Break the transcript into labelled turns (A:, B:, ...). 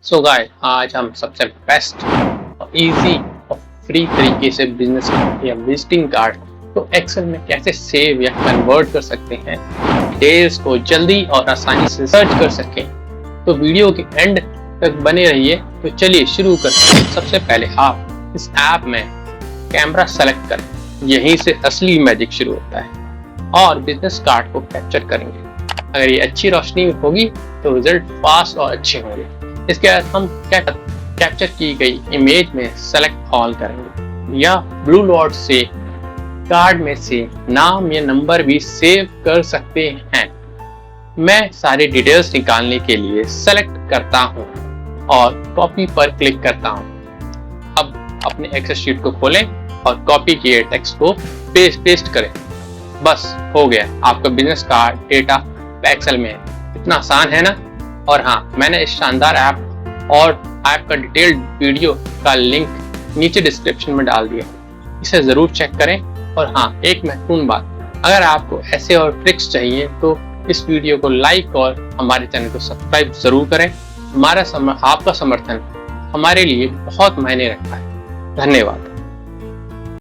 A: So guys, आज हम सबसे बेस्ट और इजी और फ्री तरीके से बिजनेस या विजिटिंग कार्ड को एक्सेल में कैसे सेव या कन्वर्ट कर सकते हैं, डिटेल्स को जल्दी और आसानी से सर्च कर सकें। तो वीडियो के एंड तक बने रहिए। तो चलिए शुरू करते हैं। सबसे पहले आप इस ऐप में कैमरा सेलेक्ट करें, यहीं से असली मैजिक शुरू होता है, और बिजनेस कार्ड को कैप्चर करेंगे। अगर ये अच्छी रोशनी होगी तो रिजल्ट फास्ट और अच्छे होंगे। इसके बाद हम कैप्चर की गई इमेज में सेलेक्ट ऑल करेंगे या ब्लू डॉट से कार्ड में से नाम या नंबर भी सेव कर सकते हैं। मैं सारे डिटेल्स निकालने के लिए सेलेक्ट करता हूं और कॉपी पर क्लिक करता हूं। अब अपने एक्सेल शीट को खोलें और कॉपी किए टेक्स्ट को पेस्ट करें। बस हो गया, आपका बिजनेस कार्ड डेटा एक्सेल में है। इतना आसान है ना। और हाँ, मैंने इस शानदार ऐप और ऐप का डिटेल्ड वीडियो का लिंक नीचे डिस्क्रिप्शन में डाल दिया, इसे ज़रूर चेक करें। और हाँ, एक महत्वपूर्ण बात, अगर आपको ऐसे और ट्रिक्स चाहिए तो इस वीडियो को लाइक और हमारे चैनल को सब्सक्राइब ज़रूर करें। आपका समर्थन हमारे लिए बहुत मायने रखता है। धन्यवाद।